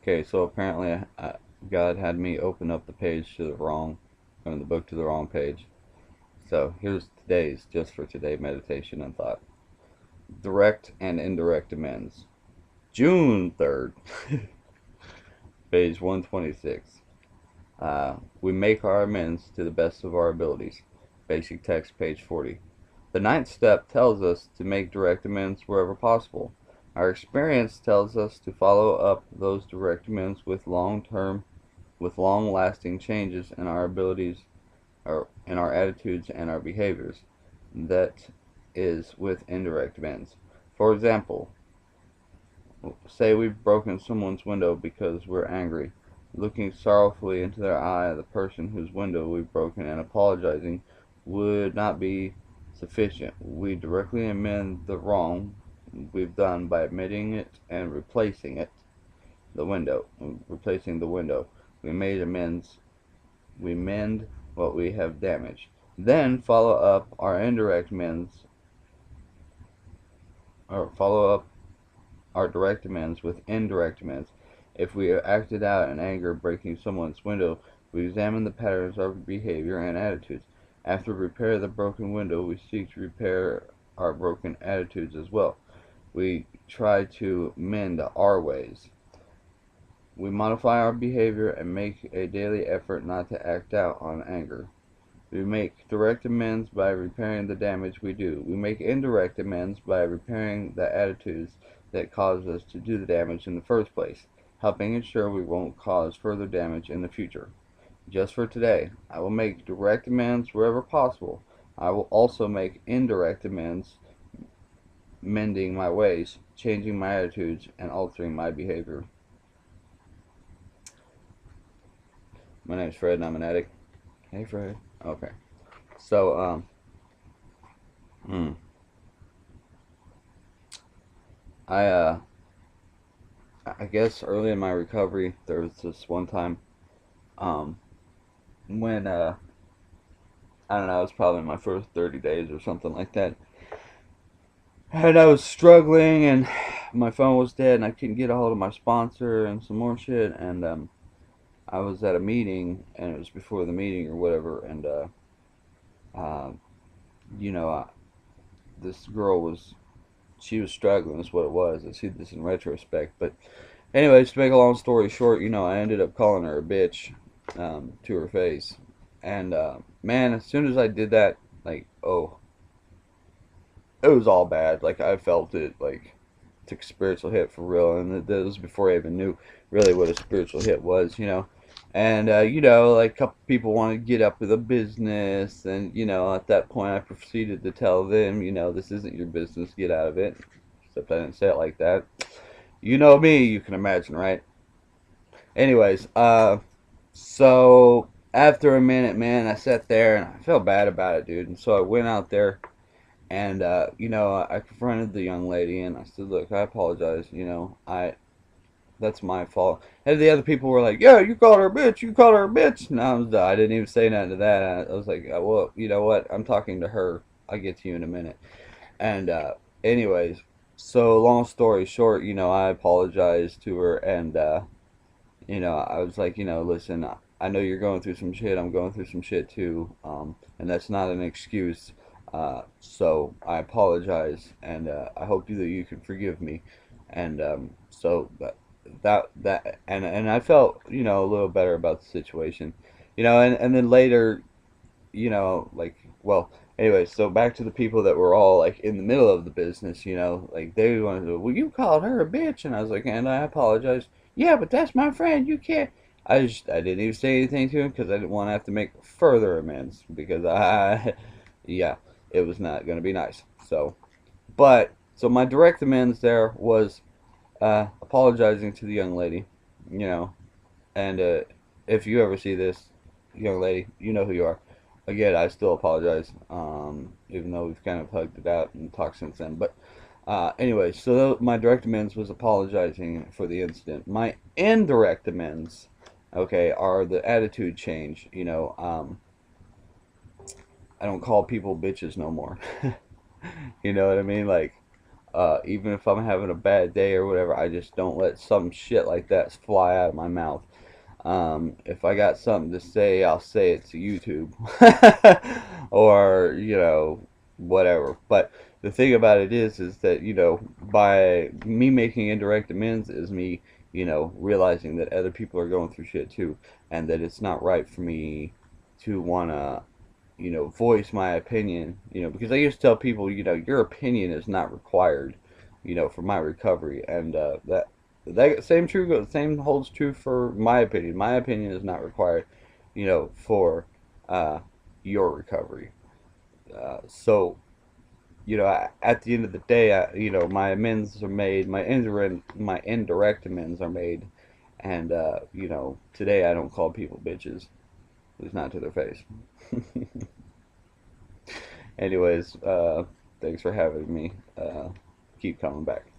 Okay, so apparently God had me open up the page to the wrong, or the book to the wrong page. So here's today's, just for today, meditation and thought. Direct and indirect amends. June 3rd, page 126. We make our amends to the best of our abilities. Basic text, page 40. The ninth step tells us to make direct amends wherever possible. Our experience tells us to follow up those direct amends with long-lasting changes in our abilities, or in our attitudes and our behaviors. That is with indirect amends. For example, say we've broken someone's window because we're angry. Looking sorrowfully into their eye, the person whose window we've broken, and apologizing would not be sufficient. We directly amend the wrong we've done by admitting it and replacing the window. We made amends. We mend what we have damaged. Then follow up our direct amends with indirect amends. If we acted out in anger breaking someone's window, we examine the patterns of our behavior and attitudes. After we repair the broken window, we seek to repair our broken attitudes as well. We try to mend our ways. We modify our behavior and make a daily effort not to act out on anger. We make direct amends by repairing the damage we do. We make indirect amends by repairing the attitudes that caused us to do the damage in the first place, helping ensure we won't cause further damage in the future. Just for today, I will make direct amends wherever possible. I will also make indirect amends, mending my ways, changing my attitudes, and altering my behavior. My name is Fred and I'm an addict. Hey, Fred. Okay. So, hmm, I I guess early in my recovery, there was this one time, um, when I don't know, it was probably my first 30 days or something like that, and I was struggling, and my phone was dead, and I couldn't get a hold of my sponsor, and some more shit, and I was at a meeting, and it was before the meeting or whatever, and uh, you know, this girl was she was struggling. Is what it was. I see this in retrospect, but anyways, to make a long story short, I ended up calling her a bitch, to her face. And man, as soon as I did that, like, oh, it was all bad. Like, I felt it, like, took a spiritual hit for real. And that was before I even knew really what a spiritual hit was. And, like, a couple people wanted to get up with a business. And, at that point, I proceeded to tell them, this isn't your business, get out of it. Except I didn't say it like that. You know me, you can imagine, right? Anyways, so after a minute, man, I sat there and I felt bad about it, dude. And so I went out there and, I confronted the young lady and I said, look, I apologize. That's my fault. And the other people were like, yeah, you called her a bitch. You called her a bitch. And I didn't even say nothing to that. I was like, well, you know what? I'm talking to her. I'll get to you in a minute. And, anyways, so long story short, I apologized to her and, I was like, listen, I know you're going through some shit. I'm going through some shit too, and that's not an excuse. So I apologize, and I hope that you can forgive me. And so and I felt a little better about the situation, and then later, like, well, anyway, so back to the people that were all like in the middle of the business, like they wanted to, well, you called her a bitch, and I was like, and I apologize. Yeah, but that's my friend. You can't. I didn't even say anything to him because I didn't want to have to make further amends because yeah, it was not going to be nice. So my direct amends there was apologizing to the young lady, you know, and if you ever see this, young lady, you know who you are. Again, I still apologize, even though we've kind of hugged it out and talked since then. But anyway, so my direct amends was apologizing for the incident. My indirect amends, okay, are the attitude change. I don't call people bitches no more. You know what I mean? Like, Even if I'm having a bad day or whatever, I just don't let some shit like that fly out of my mouth. If I got something to say, I'll say it to YouTube. Or, whatever. But the thing about it is that, by me making indirect amends is me, realizing that other people are going through shit too, and that it's not right for me to want to, voice my opinion, because I used to tell people, your opinion is not required, for my recovery, and that same holds true for my opinion. My opinion is not required, for uh, your recovery. So, at the end of the day, my amends are made, my indirect amends are made, and today I don't call people bitches, at least not to their face. Anyways, thanks for having me. Keep coming back.